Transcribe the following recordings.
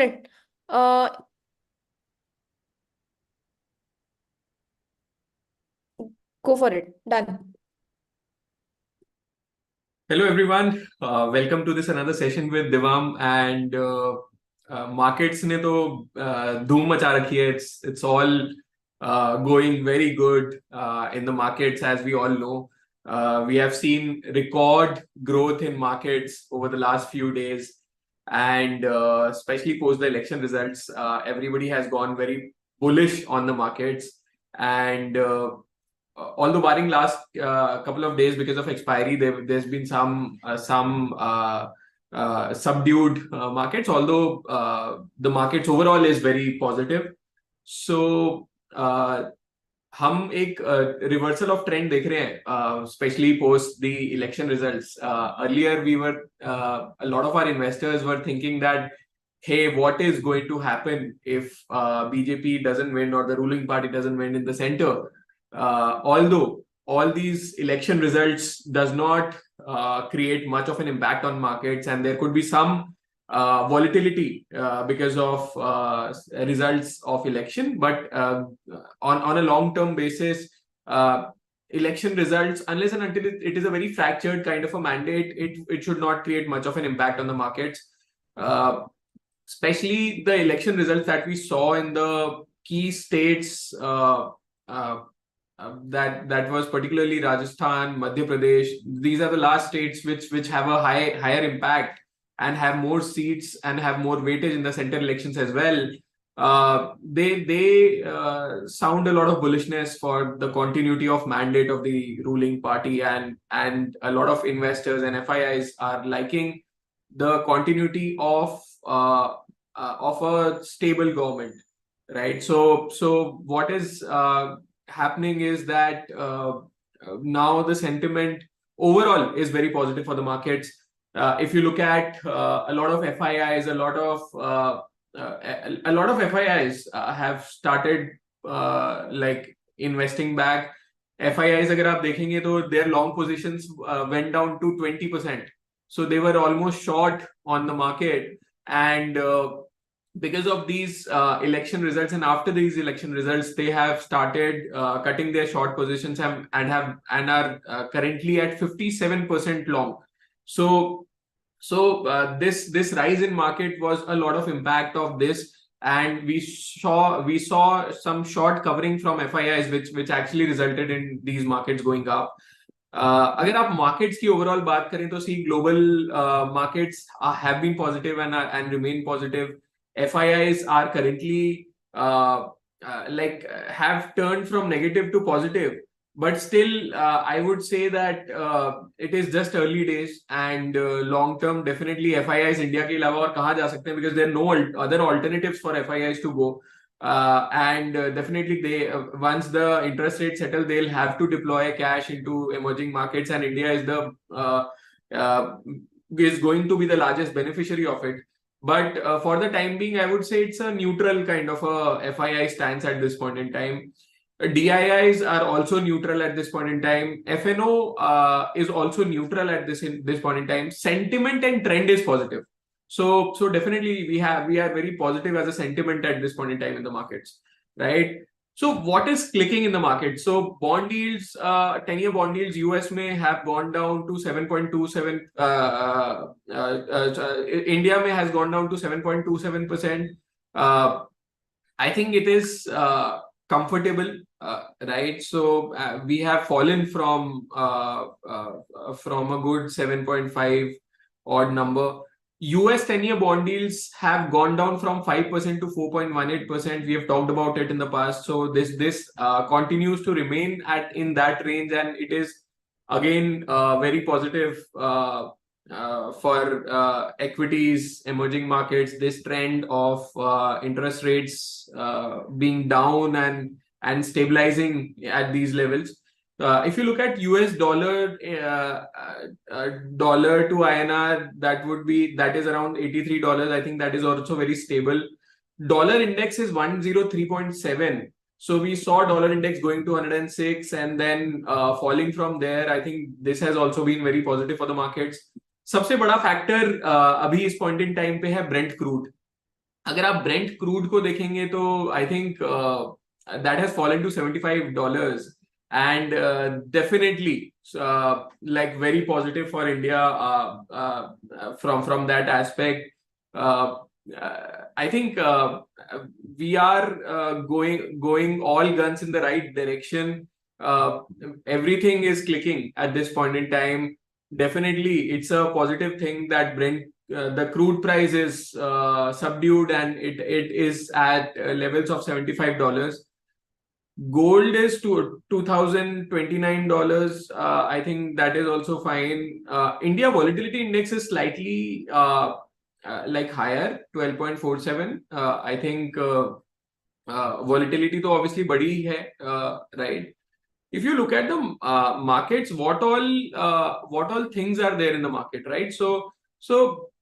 it. Uh, go for it. Done. Hello everyone, welcome to this another session with Divam and markets ने तो धूम मचा रखी है. It's all going very good in the markets, as we all know. We have seen record growth in markets over the last few days, and especially post the election results, everybody has gone very bullish on the markets. And although barring last couple of days because of expiry, there's been some subdued markets, although the markets overall is very positive. So हम एक reversal of trend देख रहे हैं, specially post the election results. Earlier we were a lot of our investors were thinking that, hey, what is going to happen if BJP doesn't win or the ruling party doesn't win in the center? Although all these election results does not create much of an impact on markets, and there could be some volatility because of results of election, but on a long-term basis, election results, unless and until it is a very fractured kind of a mandate, it should not create much of an impact on the markets. Especially the election results that we saw in the key states, that was particularly Rajasthan, Madhya Pradesh. These are the last states which have a higher impact and have more seats and have more weightage in the center elections as well. They sound a lot of bullishness for the continuity of mandate of the ruling party, and a lot of investors and FIIs are liking the continuity of a stable government, right? So what is happening is that now the sentiment overall is very positive for the markets. If you look at a lot of FIIs, a lot of FIIs have started like investing back. FIIs, अगर आप देखेंगे तो their long positions went down to 20%. So they were almost short on the market, and because of these election results, and after these election results, they have started cutting their short positions and are currently at 57% long. So this rise in market was a lot of impact of this, and we saw some short covering from FIIs, which actually resulted in these markets going up. अगर आप markets की overall बात करें तो see, global markets have been positive and remain positive. FIIs are currently have turned from negative to positive, but still I would say that it is just early days, and long term definitely FIIs India के अलावा और कहाँ जा सकते हैं, because there are no other alternatives for FIIs to go. And definitely they once the interest rate settle, they'll have to deploy cash into emerging markets, and India is going to be the largest beneficiary of it. But for the time being, I would say it's a neutral kind of a FII stance at this point in time. DIIs are also neutral at this point in time. FNO is also neutral at this point in time. Sentiment and trend is positive. So definitely we are very positive as a sentiment at this point in time in the markets, right? So what is clicking in the market? So bond yields, 10-year bond yields US may have gone down to 7.27. India may has gone down to 7.27%. I think it is comfortable, right? So we have fallen from a good 7.5 odd number. US 10-year bond yields have gone down from 5% to 4.18%. We have talked about it in the past. So this continues to remain in that range, and it is again very positive for equities, emerging markets. This trend of interest rates being down and stabilizing at these levels. If you look at US dollar to INR, that is around $83. I think that is also very stable. Dollar index is 103.7. So we saw dollar index going to 106 and then falling from there. I think this has also been very positive for the markets. सबसे बड़ा factor अभी इस point in time पे है Brent crude. अगर आप Brent crude को देखेंगे तो I think that has fallen to $75 and definitely like very positive for India from that aspect. I think we are going all guns in the right direction. Uh, Everything is clicking at this point in time. Definitely, it's a positive thing that Brent the crude price is subdued and it is at levels of $75. Gold is to $2,029. I think that is also fine. India volatility index is slightly like higher, 12.47. I think volatility to obviously badi hai, right? If you look at the markets, what all things are there in the market, right? So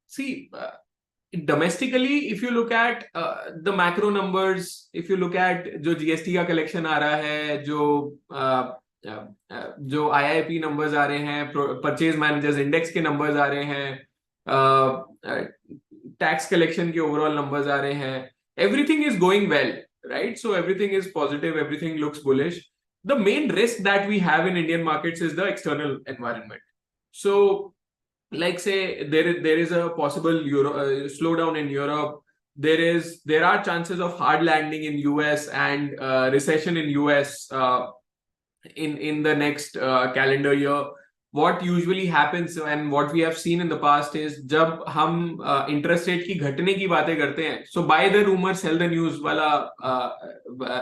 see, domestically, if you look at the macro numbers, if you look at जो GST का collection आ रहा है, जो IIP numbers आ रहे हैं, purchase managers index के numbers आ रहे हैं, tax collection के overall numbers आ रहे हैं, everything is going well, right? So everything is positive, everything looks bullish. The main risk that we have in Indian markets is the external environment. So like say there is a possible slowdown in Europe. There are chances of hard landing in US and recession in US in the next calendar year. What usually happens and what we have seen in the past is जब हम interest rate की घटने की बातें करते हैं, so buy the rumor sell the news वाला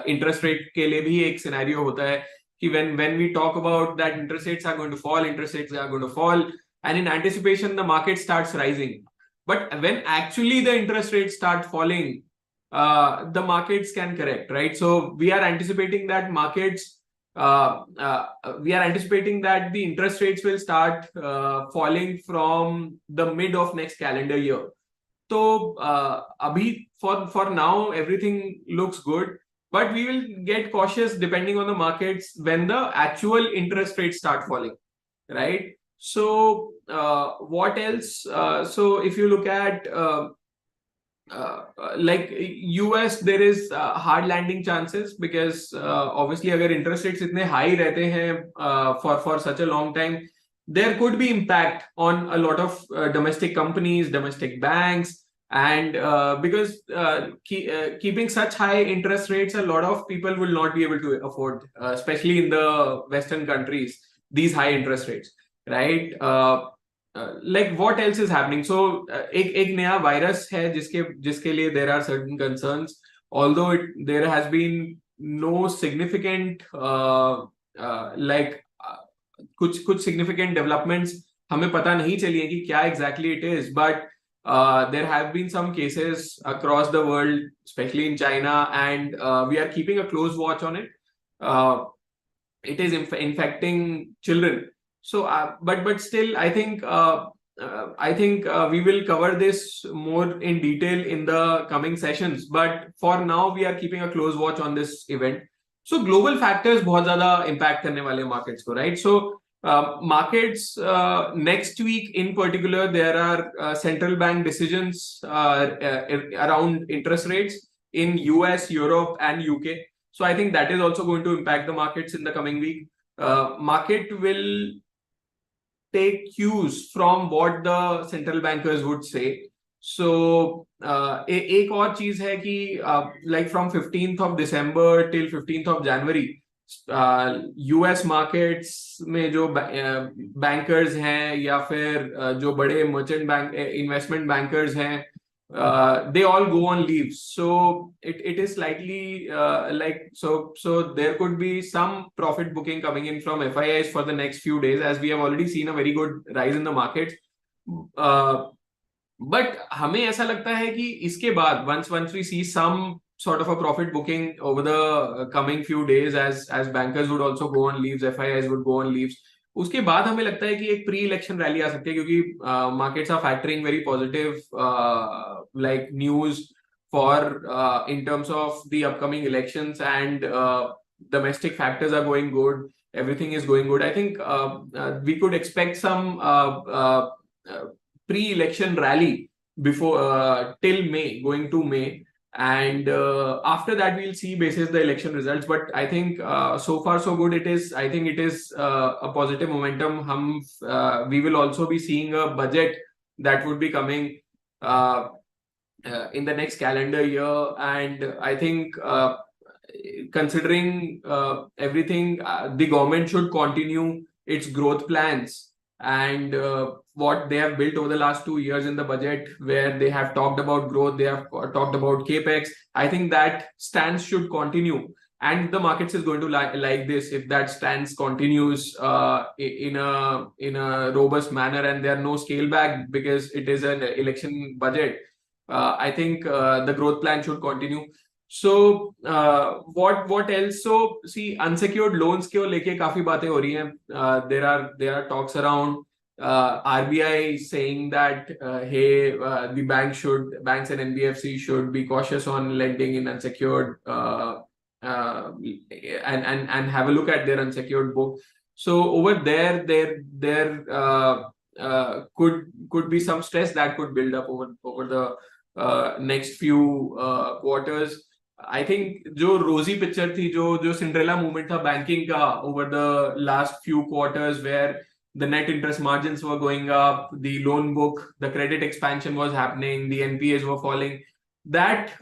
interest rate के लिए भी एक scenario होता है कि when we talk about that interest rates are going to fall, interest rates are going to fall, and in anticipation the market starts rising. But when actually the interest rates start falling, the markets can correct, right? So we are anticipating that the interest rates will start falling from the mid of next calendar year. So abhi for now everything looks good, but we will get cautious depending on the markets when the actual interest rates start falling, right? So what else? So if you look at like US, there is hard landing chances because obviously अगर interest rates इतने high रहते हैं for such a long time, there could be impact on a lot of domestic companies, domestic banks, and because keeping such high interest rates, a lot of people will not be able to afford, especially in the Western countries, these high interest rates, right? Like what else is happening? So एक नया virus है जिसके लिए there are certain concerns. Although there has been no significant like कुछ significant developments हमें पता नहीं चली है कि क्या exactly it is, but there have been some cases across the world, especially in China, and we are keeping a close watch on it. It is infecting children. So, but still, I think we will cover this more in detail in the coming sessions. But for now, we are keeping a close watch on this event. So, global factors बहुत ज़्यादा impact करने वाले markets को, right? So, markets next week in particular, there are central bank decisions around interest rates in US, Europe, and UK. So, I think that is also going to impact the markets in the coming week. Market will take cues from what the central bankers would say. So एक और चीज है कि like from 15th of December till 15th of January, US markets में जो bankers हैं या फिर जो बड़े merchant bank investment bankers हैं, they all go on leaves. So it is slightly like so there could be some profit booking coming in from FIIs for the next few days, as we have already seen a very good rise in the markets. But हमें ऐसा लगता है कि इसके बाद once we see some sort of a profit booking over the coming few days, as bankers would also go on leaves, FIIs would go on leaves, उसके बाद हमें लगता है कि एक प्री इलेक्शन रैली आ सकती है क्योंकि markets are factoring very positive like news for in terms of the upcoming elections, and domestic factors are going good, everything is going good. I think we could expect some pre-election rally before till May, going to May. And after that, we'll see basis the election results. But I think so far so good. It is. I think it is a positive momentum. We will also be seeing a budget that would be coming in the next calendar year, and I think considering everything, the government should continue its growth plans, and what they have built over the last 2 years in the budget, where they have talked about growth, they have talked about capex. I think that stance should continue, and the markets is going to like this if that stance continues in a robust manner, and there are no scale back because it is an election budget. I think the growth plan should continue. So what else? So see, unsecured loans को लेके काफी बातें हो रही हैं. There are talks around RBI saying that hey, the banks and NBFC should be cautious on lending in unsecured and have a look at their unsecured book. So over there could be some stress that could build up over the next few quarters. I think जो rosy picture थी, जो Cinderella movement था banking का over the last few quarters, where the net interest margins were going up, the loan book, the credit expansion was happening, the NPAs were falling. That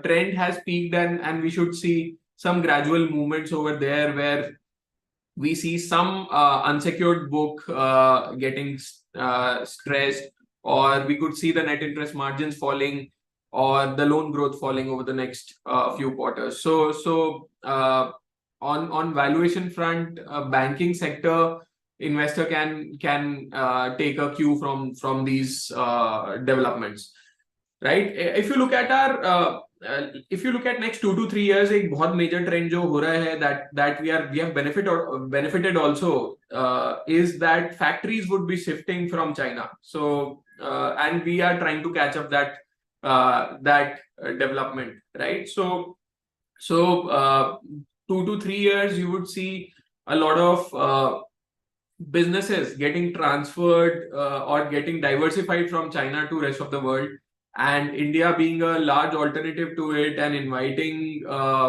trend has peaked, and we should see some gradual movements over there, where we see some unsecured book getting stressed, or we could see the net interest margins falling, or the loan growth falling over the next few quarters. So on valuation front, banking sector investor can take a cue from these developments, right? If you look at our if you look at next 2 to 3 years, एक बहुत major trend जो हो रहा है that we have benefited also is that factories would be shifting from China. So and we are trying to catch up that development, right? So 2 to 3 years, you would see a lot of businesses getting transferred or getting diversified from China to rest of the world, and India being a large alternative to it, and inviting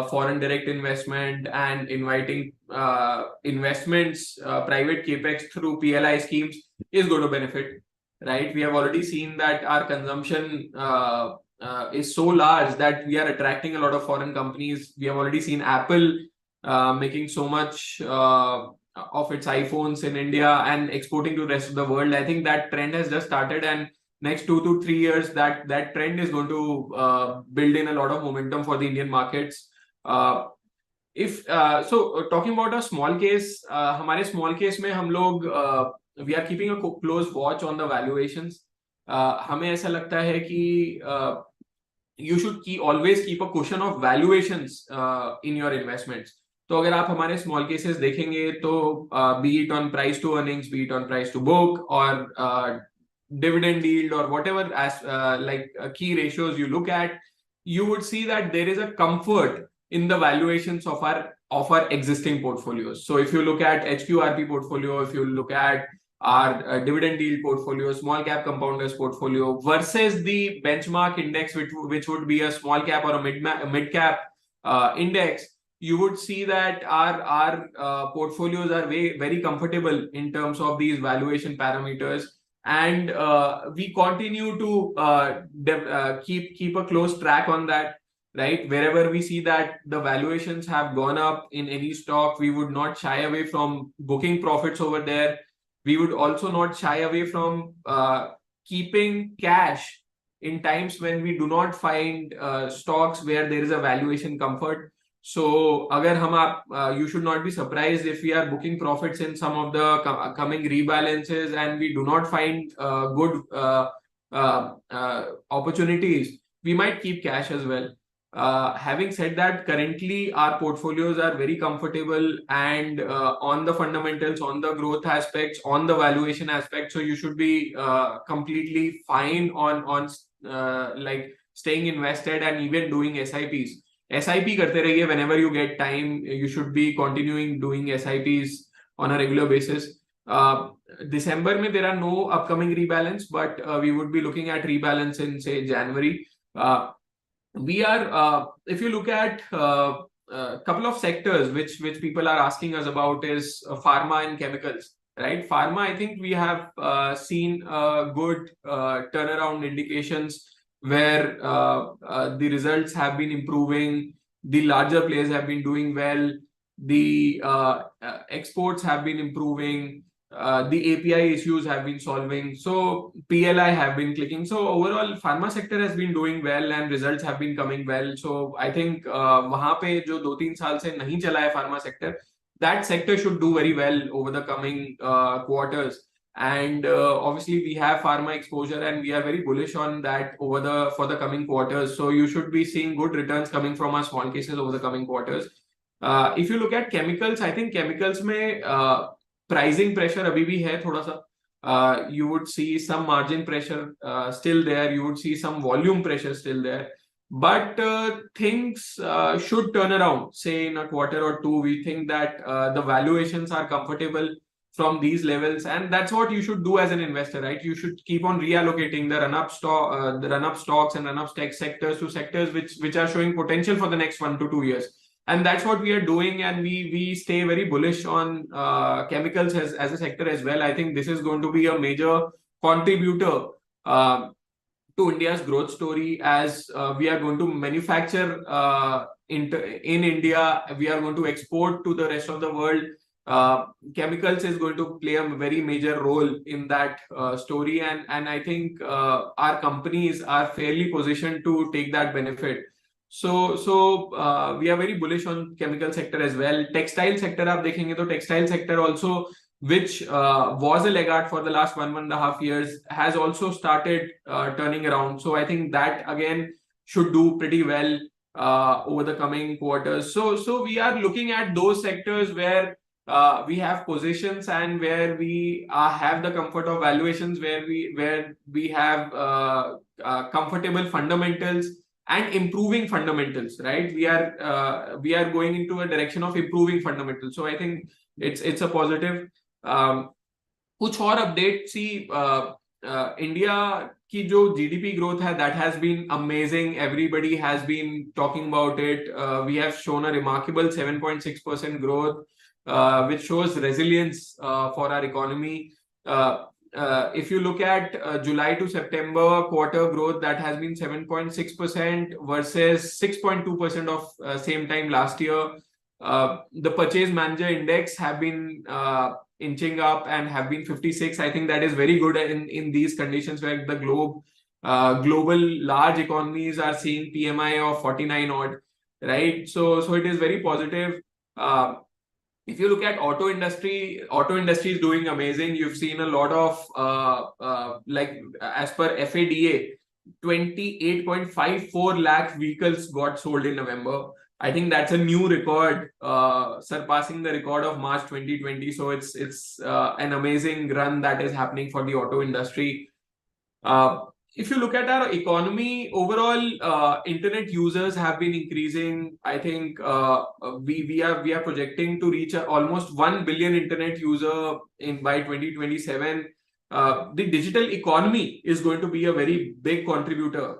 foreign direct investment, and inviting investments, private capex through PLI schemes is going to benefit, right? We have already seen that our consumption is so large that we are attracting a lot of foreign companies. We have already seen Apple making so much of its iPhones in India and exporting to the rest of the world. I think that trend has just started, and next 2 to 3 years, that trend is going to build in a lot of momentum for the Indian markets. So talking about a small case, हमारे small case में हम लोग we are keeping a close watch on the valuations. हमें ऐसा लगता है कि you should always keep a cushion of valuations in your investments. तो अगर आप हमारे small cases देखेंगे तो be it on price to earnings, be it on price to book, or dividend yield, or whatever as key ratios you look at, you would see that there is a comfort in the valuations of our existing portfolios. So if you look at HQRP portfolio, if you look at our dividend yield portfolio, small cap compounders portfolio versus the benchmark index, which would be a small cap or a mid cap index, you would see that our portfolios are very comfortable in terms of these valuation parameters, and we continue to keep a close track on that, right? Wherever we see that the valuations have gone up in any stock, we would not shy away from booking profits over there. We would also not shy away from keeping cash in times when we do not find stocks where there is a valuation comfort. So you should not be surprised if we are booking profits in some of the coming rebalances, and we do not find good opportunities. We might keep cash as well. Having said that, currently our portfolios are very comfortable, and on the fundamentals, on the growth aspects, on the valuation aspects. So you should be completely fine on like staying invested and even doing SIPs. SIP करते रहिए whenever you get time. You should be continuing doing SIPs on a regular basis. December mein there are no upcoming rebalance, but we would be looking at rebalance in say January. We are if you look at a couple of sectors which people are asking us about is pharma and chemicals, right? Pharma, I think we have seen good turnaround indications where the results have been improving, the larger players have been doing well, the exports have been improving, the API issues have been solving, so PLI have been clicking. So overall, pharma sector has been doing well and results have been coming well. So I think वहाँ पे जो 2-3 साल से नहीं चला है pharma sector, that sector should do very well over the coming quarters. And obviously we have pharma exposure and we are very bullish on that for the coming quarters. So you should be seeing good returns coming from our small cases over the coming quarters. If you look at chemicals, I think chemicals में pricing pressure अभी भी है थोड़ा सा. You would see some margin pressure still there. You would see some volume pressure still there. But things should turn around, say in a quarter or two. We think that the valuations are comfortable from these levels, and that's what you should do as an investor, right? You should keep on reallocating the run-up stocks and run-up tech sectors to sectors which are showing potential for the next 1 to 2 years. And that's what we are doing, and we stay very bullish on chemicals as a sector as well. I think this is going to be a major contributor to India's growth story, as we are going to manufacture in India, we are going to export to the rest of the world. Chemicals is going to play a very major role in that story, and I think our companies are fairly positioned to take that benefit. So we are very bullish on chemical sector as well. Textile sector आप देखेंगे तो textile sector also, which was a laggard for the last 1.5 years, has also started turning around. So I think that again should do pretty well over the coming quarters. So we are looking at those sectors where we have positions and where we have the comfort of valuations, where we have comfortable fundamentals and improving fundamentals, right? We are going into a direction of improving fundamentals. So I think it's a positive. कुछ और update, see, India की जो GDP growth है, that has been amazing. Everybody has been talking about it. We have shown a remarkable 7.6% growth, which shows resilience for our economy. If you look at July to September quarter growth, that has been 7.6% versus 6.2% of same time last year. The purchase manager index have been inching up and have been 56. I think that is very good in these conditions where the global large economies are seeing PMI of 49 odd, right? So it is very positive. If you look at auto industry is doing amazing. You've seen a lot of like as per FADA, 28.54 lakh vehicles got sold in November. I think that's a new record, surpassing the record of March 2020. So it's an amazing run that is happening for the auto industry. If you look at our economy overall, internet users have been increasing. I think we are projecting to reach almost 1 billion internet user by 2027. The digital economy is going to be a very big contributor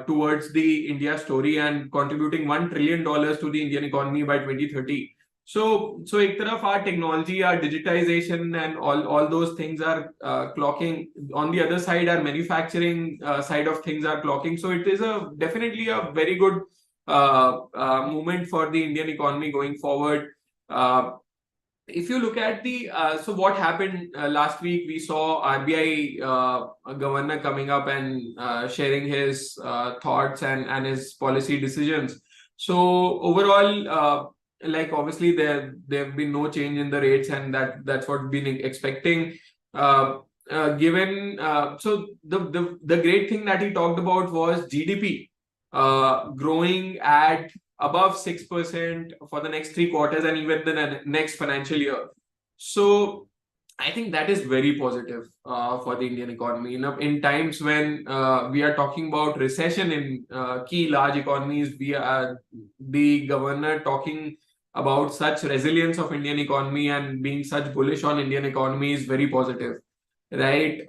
towards the India story and contributing $1 trillion to the Indian economy by 2030. So एक तरफ our technology, our digitization and all those things are clocking. On the other side, our manufacturing side of things are clocking. So it is definitely a very good movement for the Indian economy going forward. If you look at so what happened last week, we saw RBI governor coming up and sharing his thoughts and his policy decisions. So overall, like obviously there have been no change in the rates, and that's what we've been expecting. Given so the great thing that he talked about was GDP growing at above 6% for the next 3 quarters and even the next financial year. So I think that is very positive for the Indian economy. In times when we are talking about recession in key large economies, we are the governor talking about such resilience of Indian economy and being such bullish on Indian economy is very positive, right?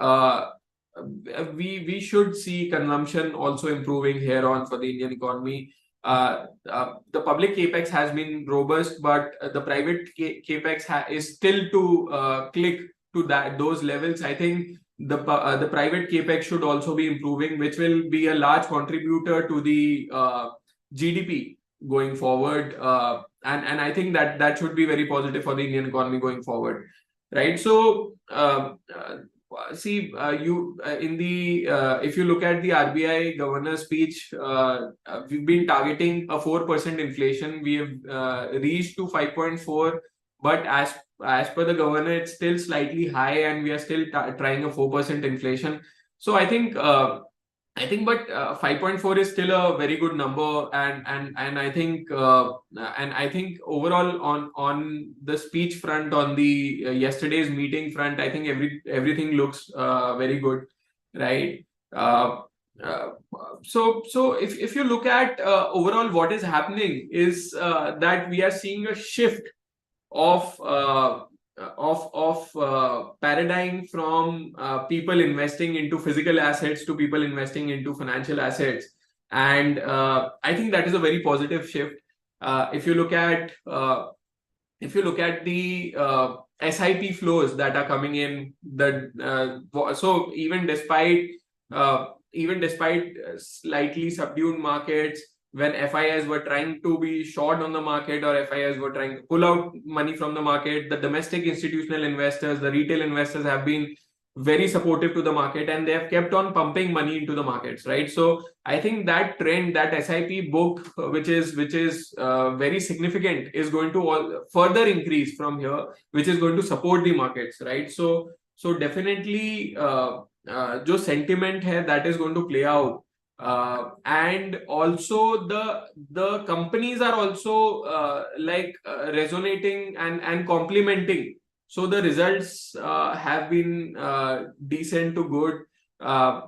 We should see consumption also improving here on for the Indian economy. The public capex has been robust, but the private capex is still to click to those levels. I think the private capex should also be improving, which will be a large contributor to the GDP going forward. And I think that should be very positive for the Indian economy going forward, right? So see, you in the if you look at the RBI governor speech, we've been targeting a 4% inflation. We have reached to 5.4, but as per the governor, it's still slightly high, and we are still trying a 4% inflation. So but 5.4 is still a very good number, and I think overall on the speech front, on the yesterday's meeting front, I think everything looks very good, right? Uh, uh, so if you look at overall, what is happening is that we are seeing a shift of paradigm from people investing into physical assets to people investing into financial assets, and I think that is a very positive shift. If you look at the SIP flows that are coming in, so even despite slightly subdued markets, when FIs were trying to be short on the market, or FIs were trying to pull out money from the market, the domestic institutional investors, the retail investors have been very supportive to the market, and they have kept on pumping money into the markets, right? So I think that trend, that SIP book, which is very significant, is going to further increase from here, which is going to support the markets, right? So definitely जो sentiment है, that is going to play out. And also the companies are also resonating and complementing. So the results have been decent to good.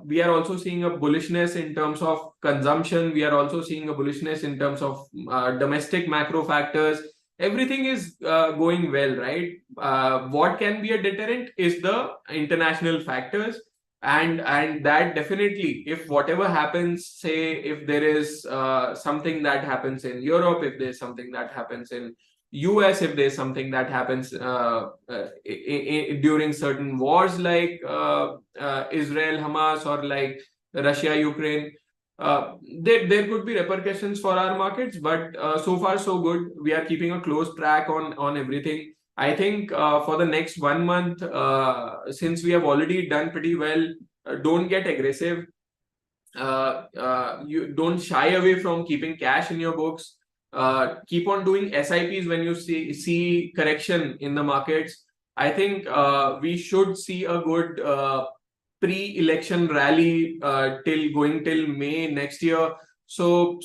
We are also seeing a bullishness in terms of consumption. We are also seeing a bullishness in terms of domestic macro factors. Everything is going well, right? What can be a deterrent is the international factors, and that definitely, if whatever happens, say if there is something that happens in Europe, if there's something that happens in US, if there's something that happens during certain wars like Israel Hamas, or like Russia Ukraine, there could be repercussions for our markets, but so far so good. We are keeping a close track on everything. I think for the next 1 month, since we have already done pretty well, don't get aggressive. You don't shy away from keeping cash in your books. Keep on doing SIPs when you see correction in the markets. I think we should see a good pre-election rally till May next year. So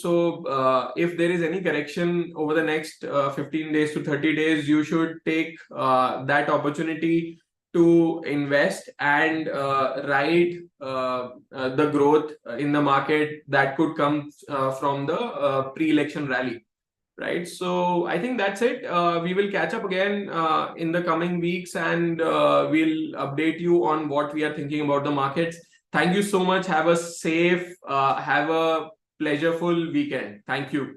if there is any correction over the next 15 days to 30 days, you should take that opportunity to invest and ride the growth in the market that could come from the pre-election rally, right? So I think that's it. We will catch up again in the coming weeks, and we'll update you on what we are thinking about the markets. Thank you so much. Have a safe, have a pleasureful weekend. Thank you.